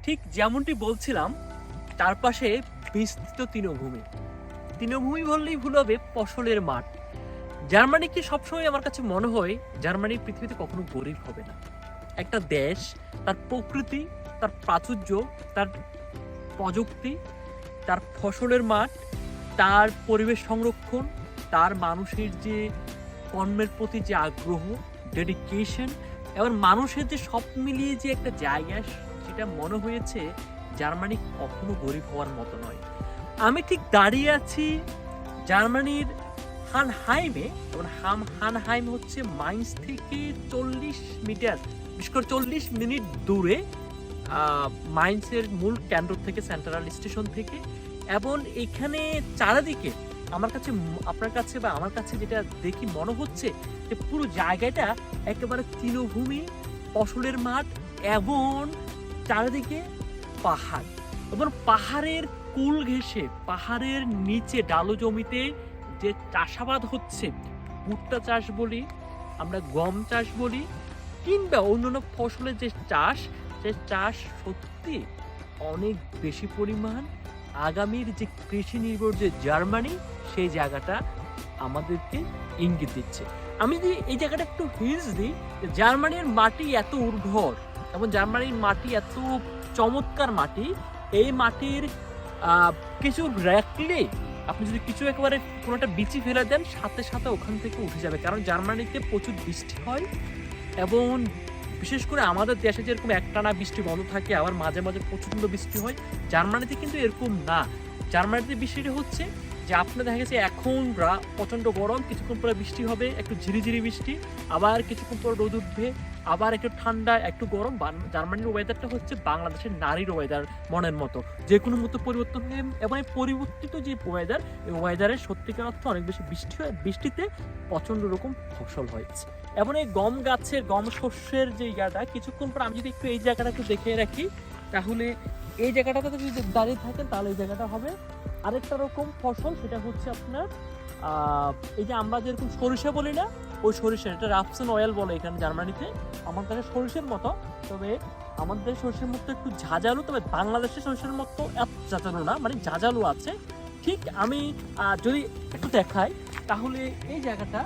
ঠিক যেমনটি বলছিলাম, চারপাশে বিস্তৃত তৃণভূমি। তৃণভূমি বললেই ভুল হবে, ফসলের মাঠ। জার্মানিকে সবসময় আমার কাছে মনে হয় জার্মানি পৃথিবীতে কখনো গরিব হবে না। একটা দেশ, তার প্রকৃতি, তার প্রাচুর্য, তার প্রযুক্তি, তার ফসলের মাঠ, তার পরিবেশ সংরক্ষণ, তার মানুষের যে কর্মের প্রতি যে আগ্রহ, ডেডিকেশন এবং মানুষের যে সব মিলিয়ে যে একটা জায়গা, সেটা মনে হয়েছে জার্মানি কখনো গরিব হওয়ার মতো নয়। আমি ঠিক দাঁড়িয়ে আছি জার্মানির হানহাইমে, এবং হানহাইম হচ্ছে মাইন্স থেকে 40 মিটার, বিশেষ করে 40 মিনিট দূরে মাইন্সের মূল কেন্দ্র থেকে, সেন্ট্রাল স্টেশন থেকে। এবং এখানে চারিদিকে আমার কাছে, আপনার কাছে বা আমার কাছে যেটা দেখি মনে হচ্ছে যে পুরো জায়গাটা একেবারে তৃণভূমি, ফসলের মাঠ এবং চারিদিকে পাহাড়, এবং পাহাড়ের কুল ঘেঁষে, পাহাড়ের নিচে ডালু জমিতে যে চাষাবাদ হচ্ছে, ভুট্টা চাষ বলি, আমরা গম চাষ বলি, কিংবা অন্যান্য ফসলের যে চাষ, সে চাষ সত্যি অনেক বেশি পরিমাণ। আগামীর যে কৃষি নির্ভর যে জার্মানি, সেই জায়গাটা আমাদেরকে ইঙ্গিত দিচ্ছে। আমি যদি এই জায়গাটা একটু হিন্টস দিই, জার্মানির মাটি এত উর্বর এবং জার্মানির মাটি এত চমৎকার মাটি, এই মাটির কিছু রাখলে, আপনি যদি কিছু একেবারে কোনো একটা বিচি ফেলে দেন, সাথে সাথে ওখান থেকে উঠে যাবে। কারণ জার্মানিতে প্রচুর বৃষ্টি হয়, এবং বিশেষ করে আমাদের দেশে যেরকম একটানা বৃষ্টি বন্ধ থাকে, আবার মাঝে মাঝে প্রচণ্ড বৃষ্টি হয়, জার্মানিতে কিন্তু এরকম না। জার্মানিতে বৃষ্টিটা হচ্ছে যে আপনার দেখা গেছে এখন প্রচণ্ড গরম, কিছুক্ষণ পরে বৃষ্টি হবে, একটু ঝিরিঝিরি বৃষ্টি, আবার কিছুক্ষণ পর রোদ উঠবে, আবার একটু ঠান্ডা, একটু গরম। জার্মানির ওয়েদারটা হচ্ছে বাংলাদেশের নারীর ওয়েদার, মনের মতো যে কোনো মতো পরিবর্তন হয়। এবং এই পরিবর্তিত যে ওয়েদার, এই ওয়েদারের সত্যিকার অর্থ অনেক বেশি বৃষ্টি হয়, বৃষ্টিতে প্রচণ্ড রকম ফসল হয়েছে। এবং এই গম গাছের, গম শস্যের যে জায়গাটা, কিছুক্ষণ পর আমি যদি একটু এই জায়গাটা একটু দেখে রাখি, তাহলে এই জায়গাটাতে যদি দাঁড়িয়ে থাকেন, তাহলে এই জায়গাটা হবে আরেকটা রকম ফসল। সেটা হচ্ছে আপনার এই যে আমরা যেরকম সরিষা বলি না, ওই সরিষা, এটা রাপসেন অয়েল বলে এখানে জার্মানিতে। আমার কাছে সরিষার মতো, তবে আমাদের সরিষার মতো একটু ঝাঁঝালো, তবে বাংলাদেশের সরিষার মতো এত ঝাঁঝালো না, মানে ঝাঁঝালো আছে। ঠিক আমি যদি একটু দেখাই, তাহলে এই জায়গাটা,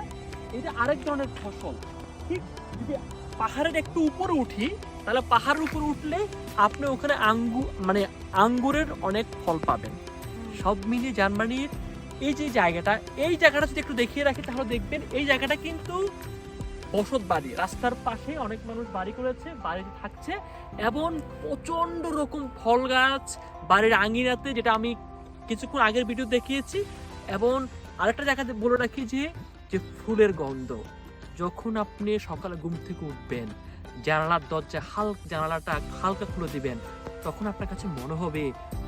এটা আরেক ধরনের ফসল। ঠিক যদি পাহাড়ের একটু উপরে উঠি, তাহলে পাহাড়ের উপরে উঠলে আপনি ওখানে আঙ্গুরের অনেক ফল পাবেন। সব মিলিয়ে জার্মানির এই যে জায়গাটা, এই জায়গাটা যদি একটু দেখিয়ে রাখি, তাহলে দেখবেন এই জায়গাটা কিন্তু বসত বাড়ি, রাস্তার পাশে অনেক মানুষ বাড়ি করেছে, বাড়িতে থাকছে, এবং প্রচন্ড রকম ফল গাছ বাড়ির আঙিনাতে, যেটা আমি কিছুক্ষণ আগের ভিডিও দেখিয়েছি। এবং আরেকটা জায়গাতে বলে রাখি যে ফুলের গন্ধ, যখন আপনি সকালে ঘুম থেকে উঠবেন, জানালার দরজা জানালাটা হালকা খুলে দিবেন, তখন আপনার কাছে মনে হবে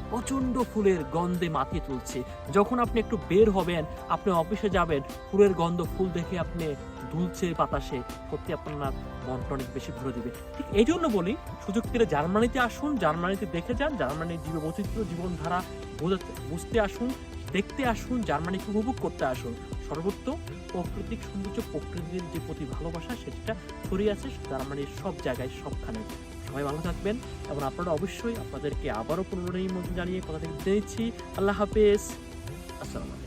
প্রচন্ড ফুলের গন্ধে মাতিয়ে তুলছে। যখন আপনি একটু বের হবেন, আপনি অফিসে যাবেন, ফুলের গন্ধ, ফুল দেখে আপনি দুলছে বাতাসে, সত্যি আপনার মনটা অনেক বেশি ভরে দিবে। ঠিক এই জন্য বলি, সুযোগ পেলে জার্মানিতে আসুন, জার্মানিতে দেখে যান, জার্মানির জীববৈচিত্র্য, জীবনধারা বুঝতে আসুন, দেখতে আসুন, জার্মানিকে উপভোগ করতে আসুন। সর্বত্র প্রাকৃতিক সৌন্দর্য, প্রকৃতির যে প্রতি ভালোবাসা, সেটা ছড়িয়ে আছে জার্মানির সব জায়গায়, সবখানে। সবাই ভালো থাকবেন, এবং আপনারা অবশ্যই, আপনাদেরকে আবারও পুনরায় জানিয়ে কথা থেকে দিচ্ছি। আল্লাহ হাফেজ, আসসালামু আলাইকুম।